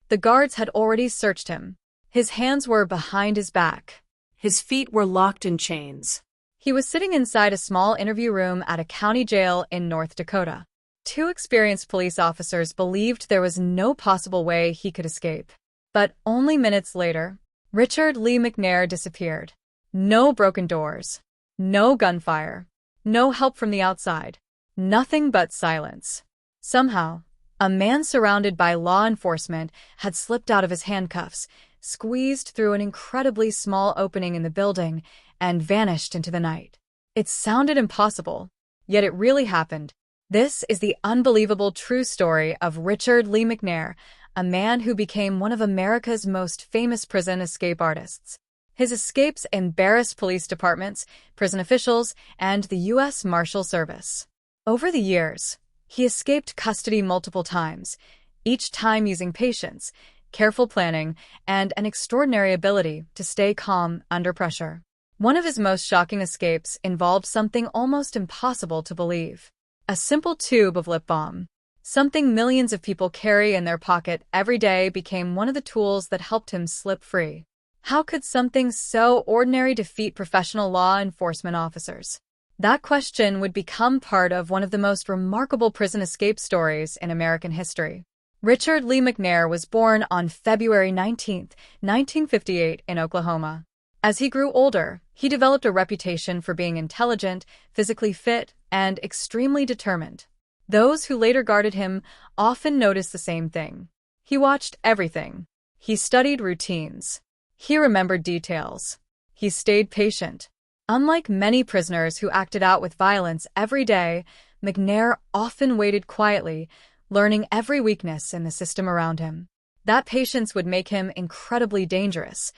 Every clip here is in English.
The guards had already searched him. His hands were behind his back. His feet were locked in chains. He was sitting inside a small interview room at a county jail in North Dakota. Two experienced police officers believed there was no possible way he could escape. But only minutes later, Richard Lee McNair disappeared. No broken doors. No gunfire. No help from the outside. Nothing but silence. Somehow, a man surrounded by law enforcement had slipped out of his handcuffs, squeezed through an incredibly small opening in the building, and vanished into the night. It sounded impossible, yet it really happened. This is the unbelievable true story of Richard Lee McNair, a man who became one of America's most famous prison escape artists. His escapes embarrassed police departments, prison officials, and the U.S. Marshal Service. Over the years, he escaped custody multiple times, each time using patience, careful planning, and an extraordinary ability to stay calm under pressure. One of his most shocking escapes involved something almost impossible to believe: a simple tube of lip balm. Something millions of people carry in their pocket every day became one of the tools that helped him slip free. How could something so ordinary defeat professional law enforcement officers? That question would become part of one of the most remarkable prison escape stories in American history. Richard Lee McNair was born on February 19, 1958, in Oklahoma. As he grew older, he developed a reputation for being intelligent, physically fit, and extremely determined. Those who later guarded him often noticed the same thing. He watched everything. He studied routines. He remembered details. He stayed patient. Unlike many prisoners who acted out with violence every day, McNair often waited quietly, learning every weakness in the system around him. That patience would make him incredibly dangerous,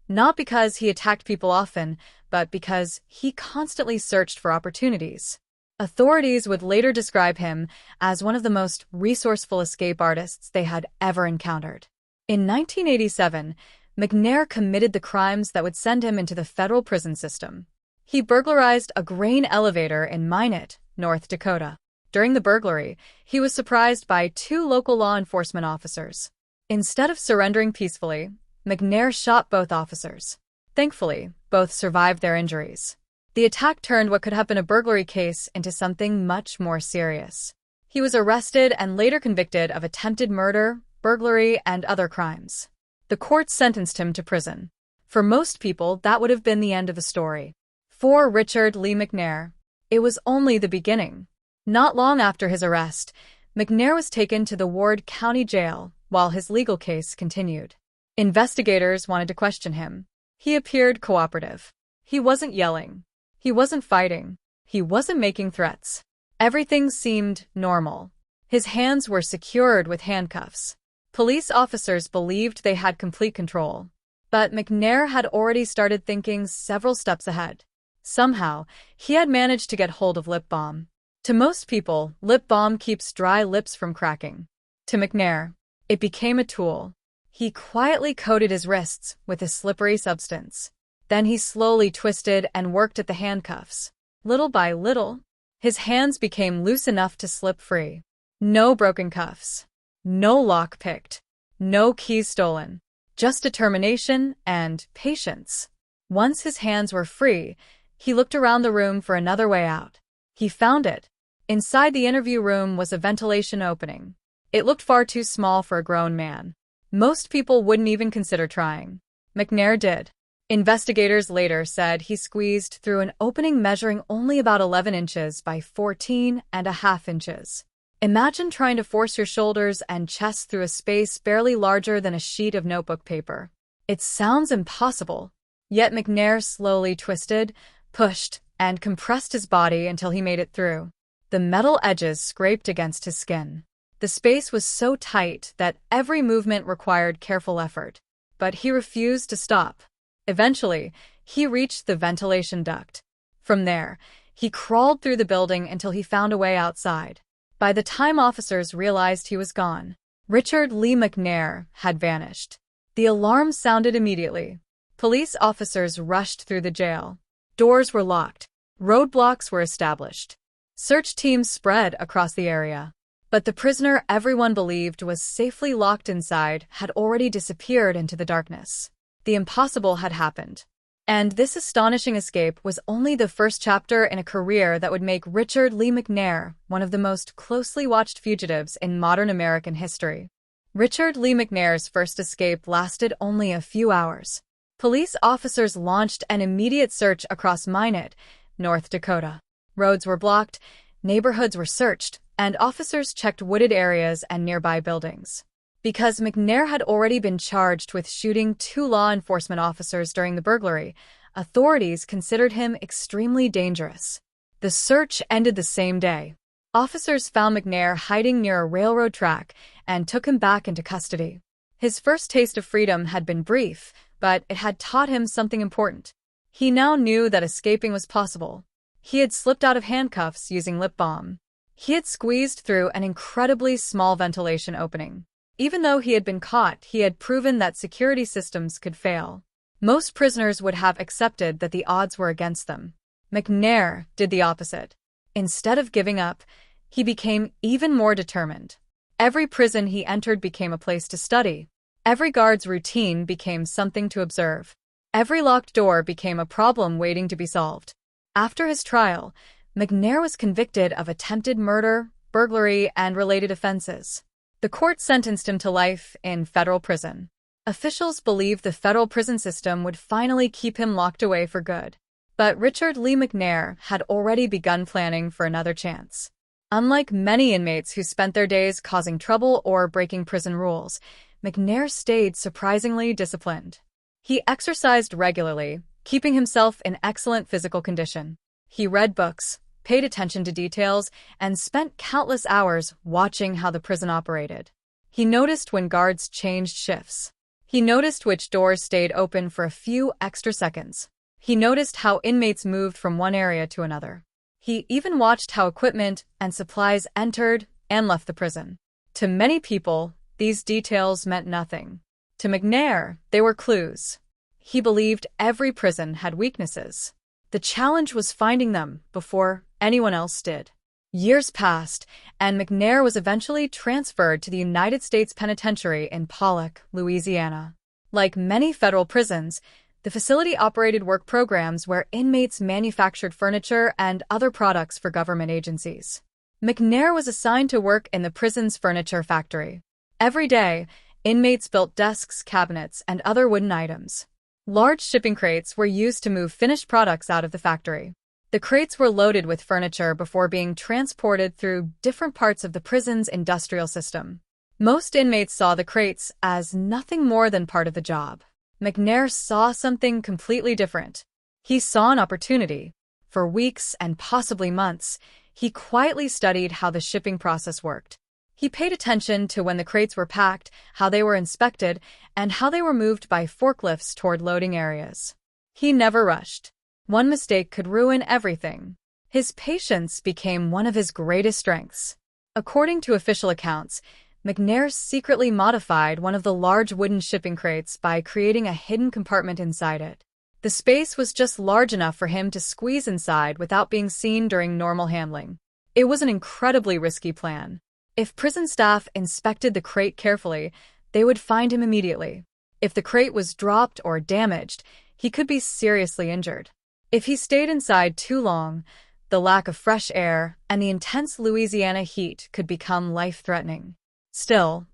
not because he attacked people often, but because he constantly searched for opportunities. Authorities would later describe him as one of the most resourceful escape artists they had ever encountered. In 1987, McNair committed the crimes that would send him into the federal prison system. He burglarized a grain elevator in Minot, North Dakota. During the burglary, he was surprised by two local law enforcement officers. Instead of surrendering peacefully, McNair shot both officers. Thankfully, both survived their injuries. The attack turned what could have been a burglary case into something much more serious. He was arrested and later convicted of attempted murder, burglary, and other crimes. The court sentenced him to prison. For most people, that would have been the end of the story. For Richard Lee McNair, it was only the beginning. Not long after his arrest, McNair was taken to the Ward County Jail while his legal case continued. Investigators wanted to question him. He appeared cooperative. He wasn't yelling. He wasn't fighting. He wasn't making threats. Everything seemed normal. His hands were secured with handcuffs. Police officers believed they had complete control. But McNair had already started thinking several steps ahead. Somehow, he had managed to get hold of lip balm. To most people, lip balm keeps dry lips from cracking. To McNair, it became a tool. He quietly coated his wrists with a slippery substance. Then he slowly twisted and worked at the handcuffs. Little by little, his hands became loose enough to slip free. No broken cuffs. No lock picked. No keys stolen. Just determination and patience. Once his hands were free, he looked around the room for another way out. He found it. Inside the interview room was a ventilation opening. It looked far too small for a grown man. Most people wouldn't even consider trying. McNair did. Investigators later said he squeezed through an opening measuring only about 11 inches by 14.5 inches. Imagine trying to force your shoulders and chest through a space barely larger than a sheet of notebook paper. It sounds impossible. Yet McNair slowly twisted, pushed, and compressed his body until he made it through. The metal edges scraped against his skin. The space was so tight that every movement required careful effort. But he refused to stop. Eventually, he reached the ventilation duct. From there, he crawled through the building until he found a way outside. By the time officers realized he was gone, Richard Lee McNair had vanished. The alarm sounded immediately. Police officers rushed through the jail. Doors were locked. Roadblocks were established. Search teams spread across the area. But the prisoner everyone believed was safely locked inside had already disappeared into the darkness. The impossible had happened. And this astonishing escape was only the first chapter in a career that would make Richard Lee McNair one of the most closely watched fugitives in modern American history. Richard Lee McNair's first escape lasted only a few hours. Police officers launched an immediate search across Minot, North Dakota. Roads were blocked, neighborhoods were searched, and officers checked wooded areas and nearby buildings. Because McNair had already been charged with shooting 2 law enforcement officers during the burglary, authorities considered him extremely dangerous. The search ended the same day. Officers found McNair hiding near a railroad track and took him back into custody. His first taste of freedom had been brief, but it had taught him something important. He now knew that escaping was possible. He had slipped out of handcuffs using lip balm. He had squeezed through an incredibly small ventilation opening. Even though he had been caught, he had proven that security systems could fail. Most prisoners would have accepted that the odds were against them. McNair did the opposite. Instead of giving up, he became even more determined. Every prison he entered became a place to study. Every guard's routine became something to observe. Every locked door became a problem waiting to be solved. After his trial, McNair was convicted of attempted murder, burglary, and related offenses. The court sentenced him to life in federal prison. Officials believed the federal prison system would finally keep him locked away for good. But Richard Lee McNair had already begun planning for another chance. Unlike many inmates who spent their days causing trouble or breaking prison rules, McNair stayed surprisingly disciplined. He exercised regularly, keeping himself in excellent physical condition. He read books, paid attention to details, and spent countless hours watching how the prison operated. He noticed when guards changed shifts. He noticed which doors stayed open for a few extra seconds. He noticed how inmates moved from one area to another. He even watched how equipment and supplies entered and left the prison. To many people, these details meant nothing. To McNair, they were clues. He believed every prison had weaknesses. The challenge was finding them before anyone else did. Years passed, and McNair was eventually transferred to the United States Penitentiary in Pollock, Louisiana. Like many federal prisons, the facility operated work programs where inmates manufactured furniture and other products for government agencies. McNair was assigned to work in the prison's furniture factory. Every day, inmates built desks, cabinets, and other wooden items. Large shipping crates were used to move finished products out of the factory. The crates were loaded with furniture before being transported through different parts of the prison's industrial system. Most inmates saw the crates as nothing more than part of the job. McNair saw something completely different. He saw an opportunity. For weeks and possibly months, he quietly studied how the shipping process worked. He paid attention to when the crates were packed, how they were inspected, and how they were moved by forklifts toward loading areas. He never rushed. One mistake could ruin everything. His patience became one of his greatest strengths. According to official accounts, McNair secretly modified one of the large wooden shipping crates by creating a hidden compartment inside it. The space was just large enough for him to squeeze inside without being seen during normal handling. It was an incredibly risky plan. If prison staff inspected the crate carefully, they would find him immediately. If the crate was dropped or damaged, he could be seriously injured. If he stayed inside too long, the lack of fresh air and the intense Louisiana heat could become life-threatening. Still,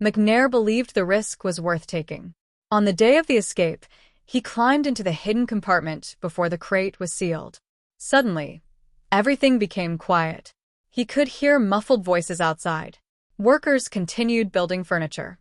McNair believed the risk was worth taking. On the day of the escape, he climbed into the hidden compartment before the crate was sealed. Suddenly, everything became quiet. He could hear muffled voices outside. Workers continued building furniture.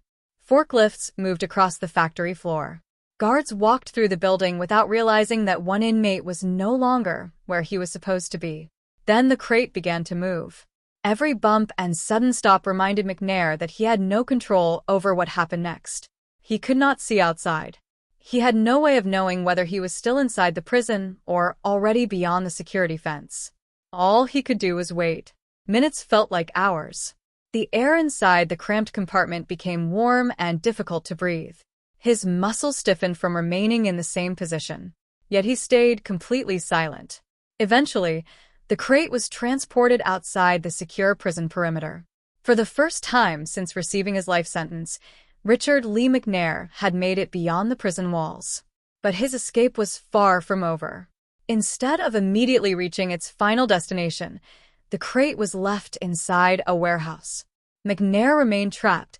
Forklifts moved across the factory floor. Guards walked through the building without realizing that one inmate was no longer where he was supposed to be. Then the crate began to move. Every bump and sudden stop reminded McNair that he had no control over what happened next. He could not see outside. He had no way of knowing whether he was still inside the prison or already beyond the security fence. All he could do was wait. Minutes felt like hours. The air inside the cramped compartment became warm and difficult to breathe. His muscles stiffened from remaining in the same position. Yet he stayed completely silent. Eventually, the crate was transported outside the secure prison perimeter. For the first time since receiving his life sentence, Richard Lee McNair had made it beyond the prison walls. But his escape was far from over. Instead of immediately reaching its final destination, the crate was left inside a warehouse. McNair remained trapped,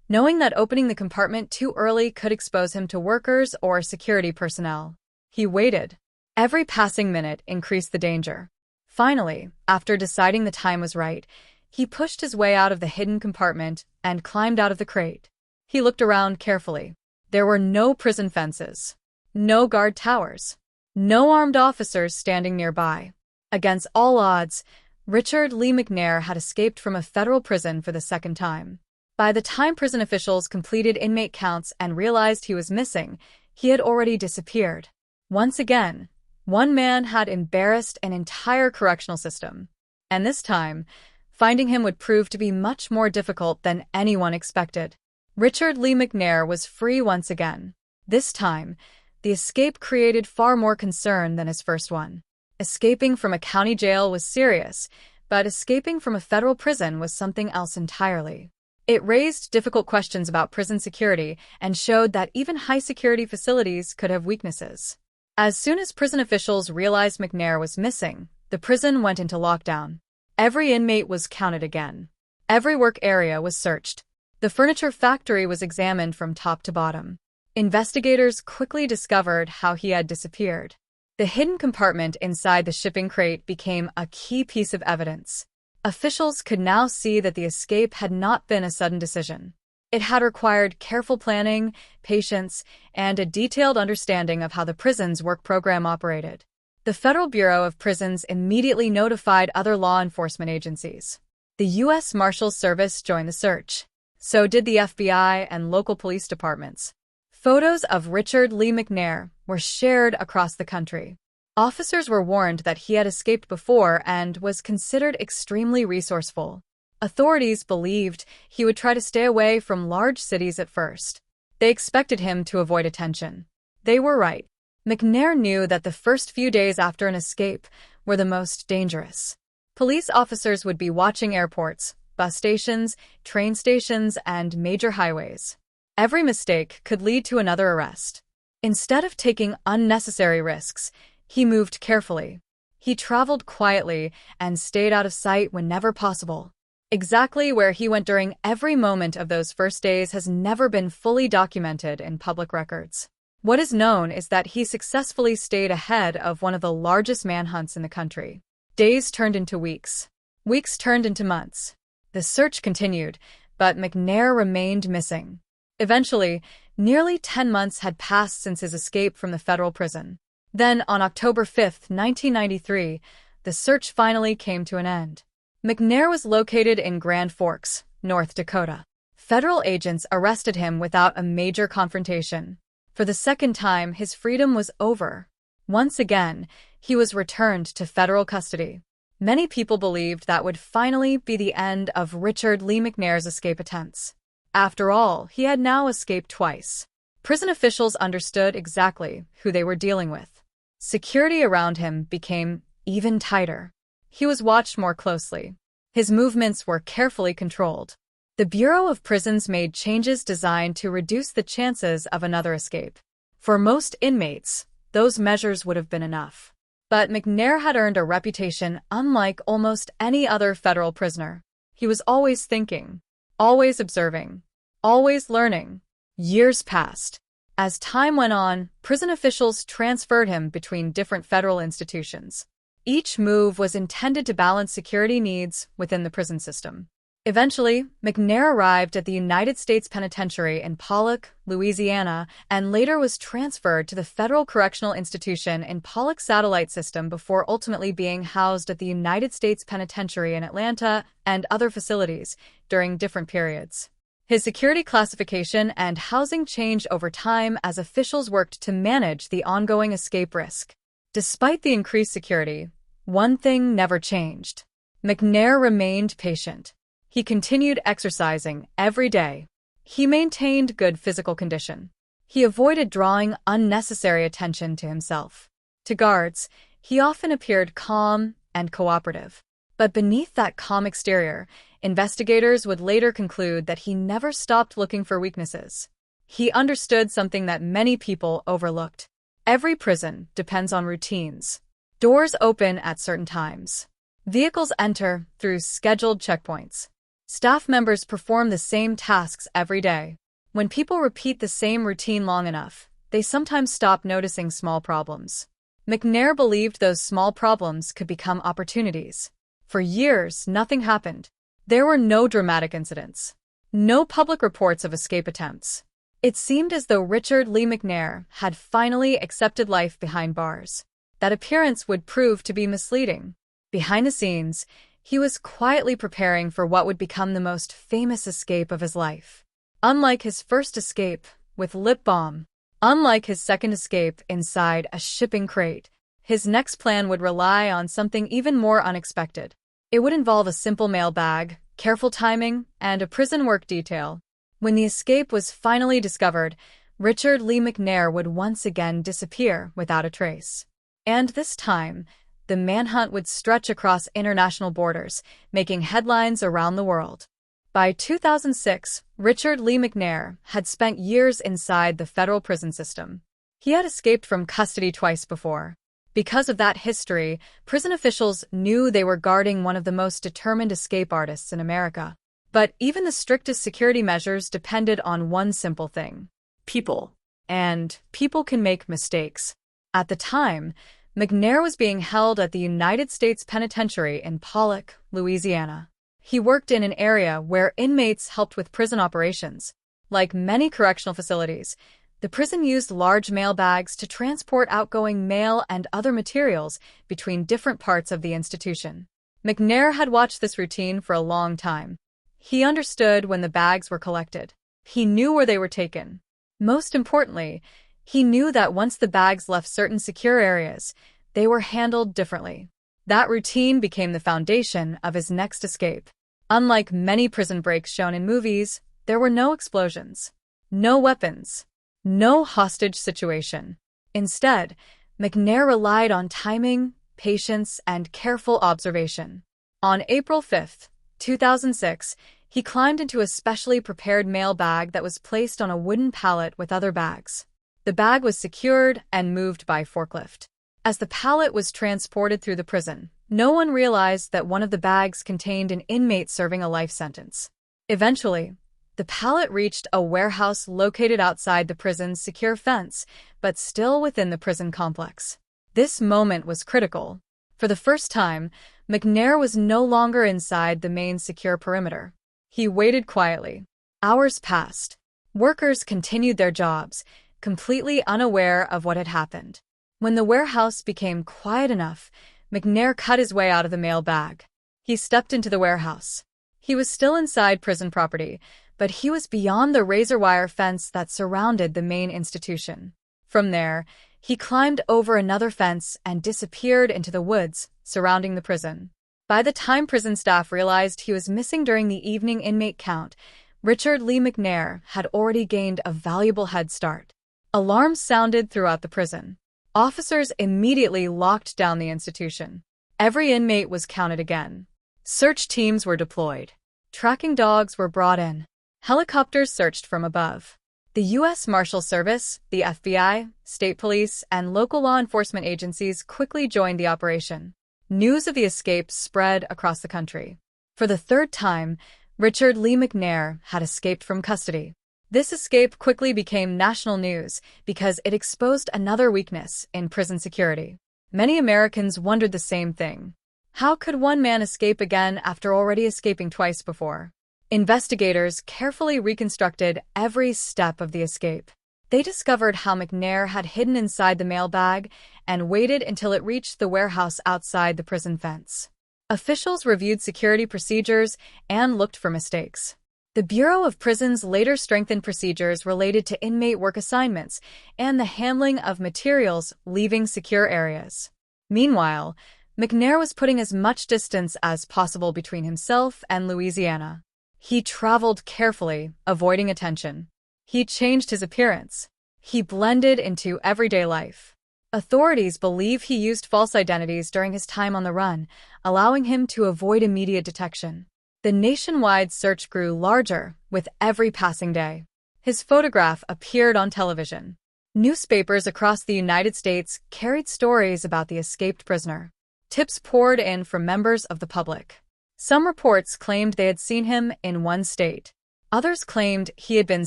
knowing that opening the compartment too early could expose him to workers or security personnel. He waited. Every passing minute increased the danger. Finally, after deciding the time was right, he pushed his way out of the hidden compartment and climbed out of the crate. He looked around carefully. There were no prison fences, no guard towers, no armed officers standing nearby. Against all odds, Richard Lee McNair had escaped from a federal prison for the second time. By the time prison officials completed inmate counts and realized he was missing, he had already disappeared. Once again, one man had embarrassed an entire correctional system. And this time, finding him would prove to be much more difficult than anyone expected. Richard Lee McNair was free once again. This time, the escape created far more concern than his first one. Escaping from a county jail was serious, but escaping from a federal prison was something else entirely. It raised difficult questions about prison security and showed that even high-security facilities could have weaknesses. As soon as prison officials realized McNair was missing, the prison went into lockdown. Every inmate was counted again. Every work area was searched. The furniture factory was examined from top to bottom. Investigators quickly discovered how he had disappeared. The hidden compartment inside the shipping crate became a key piece of evidence. Officials could now see that the escape had not been a sudden decision. It had required careful planning, patience, and a detailed understanding of how the prison's work program operated. The Federal Bureau of Prisons immediately notified other law enforcement agencies. The U.S. Marshals Service joined the search. So did the FBI and local police departments. Photos of Richard Lee McNair were shared across the country. Officers were warned that he had escaped before and was considered extremely resourceful. Authorities believed he would try to stay away from large cities at first. They expected him to avoid attention. They were right. McNair knew that the first few days after an escape were the most dangerous. Police officers would be watching airports, bus stations, train stations, and major highways. Every mistake could lead to another arrest. Instead of taking unnecessary risks, he moved carefully. He traveled quietly and stayed out of sight whenever possible. Exactly where he went during every moment of those first days has never been fully documented in public records. What is known is that he successfully stayed ahead of one of the largest manhunts in the country. Days turned into weeks. Weeks turned into months. The search continued, but McNair remained missing. Eventually, nearly 10 months had passed since his escape from the federal prison. Then, on October 5, 1993, the search finally came to an end. McNair was located in Grand Forks, North Dakota. Federal agents arrested him without a major confrontation. For the second time, his freedom was over. Once again, he was returned to federal custody. Many people believed that would finally be the end of Richard Lee McNair's escape attempts. After all, he had now escaped twice. Prison officials understood exactly who they were dealing with. Security around him became even tighter. He was watched more closely. His movements were carefully controlled. The Bureau of Prisons made changes designed to reduce the chances of another escape. For most inmates, those measures would have been enough. But McNair had earned a reputation unlike almost any other federal prisoner. He was always thinking, always observing, always learning. Years passed. As time went on, prison officials transferred him between different federal institutions. Each move was intended to balance security needs within the prison system. Eventually, McNair arrived at the United States Penitentiary in Pollock, Louisiana, and later was transferred to the Federal Correctional Institution in Pollock Satellite System before ultimately being housed at the United States Penitentiary in Atlanta and other facilities during different periods. His security classification and housing changed over time as officials worked to manage the ongoing escape risk. Despite the increased security, one thing never changed. McNair remained patient. He continued exercising every day. He maintained good physical condition. He avoided drawing unnecessary attention to himself. To guards, he often appeared calm and cooperative. But beneath that calm exterior, Investigators would later conclude that he never stopped looking for weaknesses. He understood something that many people overlooked. Every prison depends on routines. Doors open at certain times. Vehicles enter through scheduled checkpoints. Staff members perform the same tasks every day. When people repeat the same routine long enough, they sometimes stop noticing small problems. McNair believed those small problems could become opportunities. For years, nothing happened. There were no dramatic incidents. No public reports of escape attempts. It seemed as though Richard Lee McNair had finally accepted life behind bars. That appearance would prove to be misleading. Behind the scenes, he was quietly preparing for what would become the most famous escape of his life. Unlike his first escape with lip balm, unlike his second escape inside a shipping crate, his next plan would rely on something even more unexpected. It would involve a simple mail bag, careful timing, and a prison work detail. When the escape was finally discovered, Richard Lee McNair would once again disappear without a trace. And this time, the manhunt would stretch across international borders, making headlines around the world. By 2006, Richard Lee McNair had spent years inside the federal prison system. He had escaped from custody twice before. Because of that history, prison officials knew they were guarding one of the most determined escape artists in America. But even the strictest security measures depended on one simple thing: people. And people can make mistakes. At the time, McNair was being held at the United States Penitentiary in Pollock, Louisiana. He worked in an area where inmates helped with prison operations. Like many correctional facilities, the prison used large mail bags to transport outgoing mail and other materials between different parts of the institution. McNair had watched this routine for a long time. He understood when the bags were collected. He knew where they were taken. Most importantly, he knew that once the bags left certain secure areas, they were handled differently. That routine became the foundation of his next escape. Unlike many prison breaks shown in movies, there were no explosions, no weapons, no hostage situation. Instead, McNair relied on timing, patience, and careful observation. On April 5, 2006, he climbed into a specially prepared mail bag that was placed on a wooden pallet with other bags. The bag was secured and moved by forklift. As the pallet was transported through the prison, no one realized that one of the bags contained an inmate serving a life sentence. Eventually, the pallet reached a warehouse located outside the prison's secure fence, but still within the prison complex. This moment was critical. For the first time, McNair was no longer inside the main secure perimeter. He waited quietly. Hours passed. Workers continued their jobs, completely unaware of what had happened. When the warehouse became quiet enough, McNair cut his way out of the mail bag. He stepped into the warehouse. He was still inside prison property, but he was beyond the razor wire fence that surrounded the main institution. From there, he climbed over another fence and disappeared into the woods surrounding the prison. By the time prison staff realized he was missing during the evening inmate count, Richard Lee McNair had already gained a valuable head start. Alarms sounded throughout the prison. Officers immediately locked down the institution. Every inmate was counted again. Search teams were deployed. Tracking dogs were brought in. Helicopters searched from above. The U.S. Marshals Service, the FBI, state police, and local law enforcement agencies quickly joined the operation. News of the escape spread across the country. For the third time, Richard Lee McNair had escaped from custody. This escape quickly became national news because it exposed another weakness in prison security. Many Americans wondered the same thing. How could one man escape again after already escaping twice before? Investigators carefully reconstructed every step of the escape. They discovered how McNair had hidden inside the mail bag and waited until it reached the warehouse outside the prison fence. Officials reviewed security procedures and looked for mistakes. The Bureau of Prisons later strengthened procedures related to inmate work assignments and the handling of materials leaving secure areas. Meanwhile, McNair was putting as much distance as possible between himself and Louisiana. He traveled carefully, avoiding attention. He changed his appearance. He blended into everyday life. Authorities believe he used false identities during his time on the run, allowing him to avoid immediate detection. The nationwide search grew larger with every passing day. His photograph appeared on television. Newspapers across the United States carried stories about the escaped prisoner. Tips poured in from members of the public. Some reports claimed they had seen him in one state. Others claimed he had been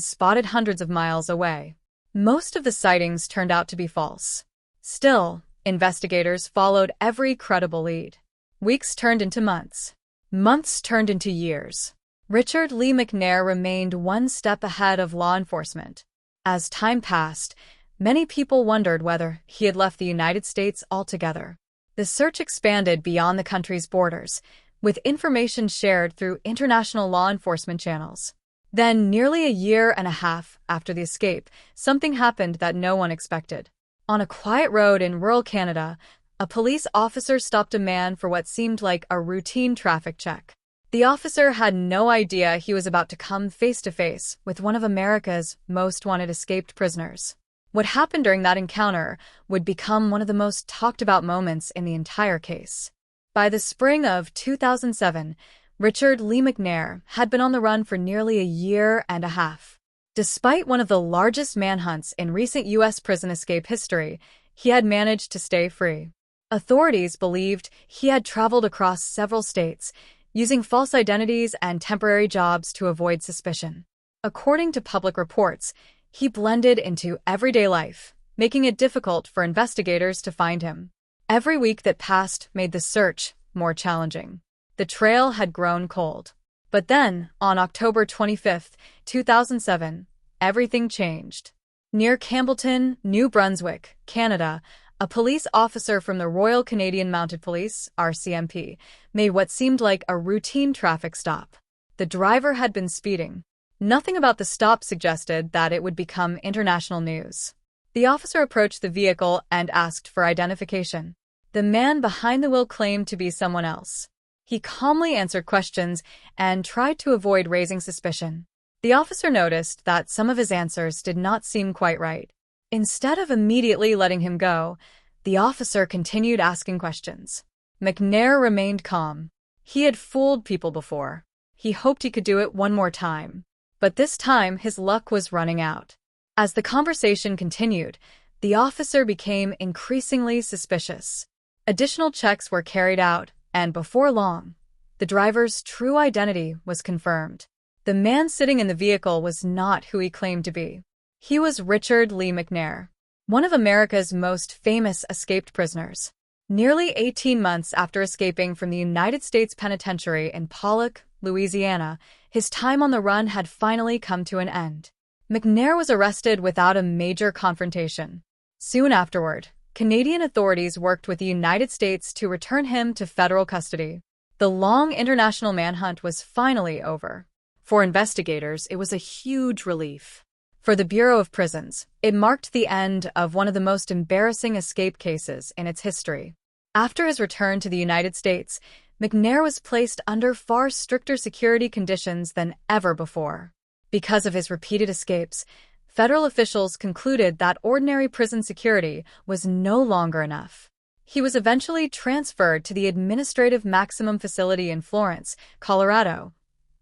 spotted hundreds of miles away. Most of the sightings turned out to be false. Still, investigators followed every credible lead. Weeks turned into months. Months turned into years. Richard Lee McNair remained one step ahead of law enforcement. As time passed, many people wondered whether he had left the United States altogether. The search expanded beyond the country's borders, with information shared through international law enforcement channels. Then, nearly a year and a half after the escape, something happened that no one expected. On a quiet road in rural Canada, a police officer stopped a man for what seemed like a routine traffic check. The officer had no idea he was about to come face to face with one of America's most wanted escaped prisoners. What happened during that encounter would become one of the most talked about moments in the entire case. By the spring of 2007, Richard Lee McNair had been on the run for nearly a year and a half. Despite one of the largest manhunts in recent U.S. prison escape history, he had managed to stay free. Authorities believed he had traveled across several states, using false identities and temporary jobs to avoid suspicion. According to public reports, he blended into everyday life, making it difficult for investigators to find him. Every week that passed made the search more challenging. The trail had grown cold. But then, on October 25, 2007, everything changed. Near Campbellton, New Brunswick, Canada, a police officer from the Royal Canadian Mounted Police, RCMP, made what seemed like a routine traffic stop. The driver had been speeding. Nothing about the stop suggested that it would become international news. The officer approached the vehicle and asked for identification. The man behind the wheel claimed to be someone else. He calmly answered questions and tried to avoid raising suspicion. The officer noticed that some of his answers did not seem quite right. Instead of immediately letting him go, the officer continued asking questions. McNair remained calm. He had fooled people before. He hoped he could do it one more time. But this time, his luck was running out. As the conversation continued, the officer became increasingly suspicious. Additional checks were carried out, and before long, the driver's true identity was confirmed. The man sitting in the vehicle was not who he claimed to be. He was Richard Lee McNair, one of America's most famous escaped prisoners. Nearly 18 months after escaping from the United States Penitentiary in Pollock, Louisiana, his time on the run had finally come to an end. McNair was arrested without a major confrontation. Soon afterward, Canadian authorities worked with the United States to return him to federal custody. The long international manhunt was finally over. For investigators, it was a huge relief. For the Bureau of Prisons, it marked the end of one of the most embarrassing escape cases in its history. After his return to the United States, McNair was placed under far stricter security conditions than ever before. Because of his repeated escapes, federal officials concluded that ordinary prison security was no longer enough. He was eventually transferred to the Administrative Maximum Facility in Florence, Colorado,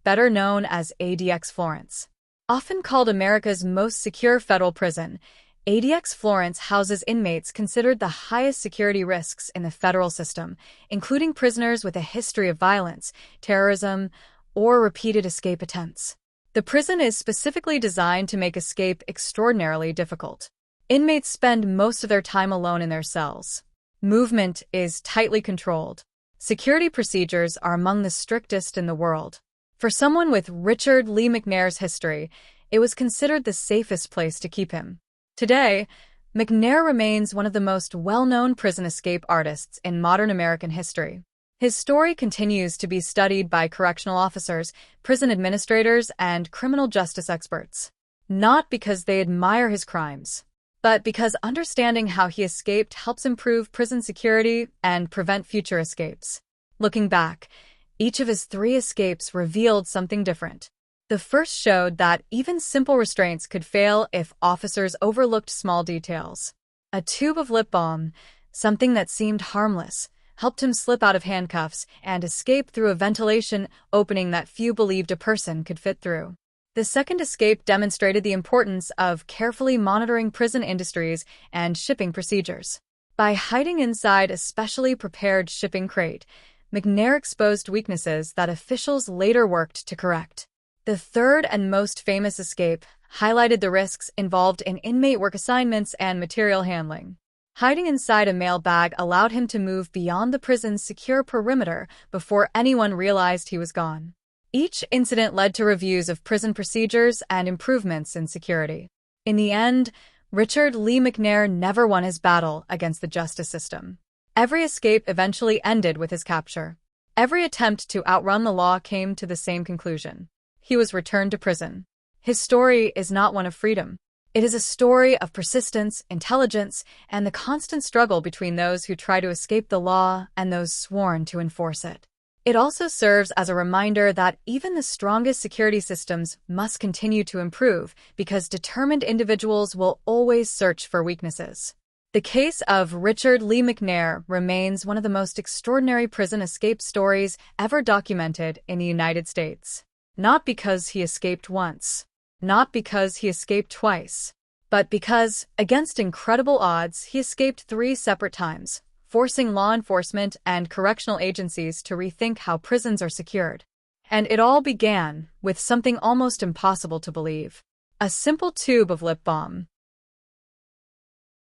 better known as ADX Florence. Often called America's most secure federal prison, ADX Florence houses inmates considered the highest security risks in the federal system, including prisoners with a history of violence, terrorism, or repeated escape attempts. The prison is specifically designed to make escape extraordinarily difficult. Inmates spend most of their time alone in their cells. Movement is tightly controlled. Security procedures are among the strictest in the world. For someone with Richard Lee McNair's history, it was considered the safest place to keep him. Today, McNair remains one of the most well-known prison escape artists in modern American history. His story continues to be studied by correctional officers, prison administrators, and criminal justice experts. Not because they admire his crimes, but because understanding how he escaped helps improve prison security and prevent future escapes. Looking back, each of his 3 escapes revealed something different. The first showed that even simple restraints could fail if officers overlooked small details. A tube of lip balm, something that seemed harmless, helped him slip out of handcuffs and escape through a ventilation opening that few believed a person could fit through. The second escape demonstrated the importance of carefully monitoring prison industries and shipping procedures. By hiding inside a specially prepared shipping crate, McNair exposed weaknesses that officials later worked to correct. The third and most famous escape highlighted the risks involved in inmate work assignments and material handling. Hiding inside a mail bag allowed him to move beyond the prison's secure perimeter before anyone realized he was gone. Each incident led to reviews of prison procedures and improvements in security. In the end, Richard Lee McNair never won his battle against the justice system. Every escape eventually ended with his capture. Every attempt to outrun the law came to the same conclusion. He was returned to prison. His story is not one of freedom. It is a story of persistence, intelligence, and the constant struggle between those who try to escape the law and those sworn to enforce it. It also serves as a reminder that even the strongest security systems must continue to improve because determined individuals will always search for weaknesses. The case of Richard Lee McNair remains one of the most extraordinary prison escape stories ever documented in the United States. Not because he escaped once, not because he escaped twice, but because, against incredible odds, he escaped 3 separate times, forcing law enforcement and correctional agencies to rethink how prisons are secured. And it all began with something almost impossible to believe: a simple tube of lip balm.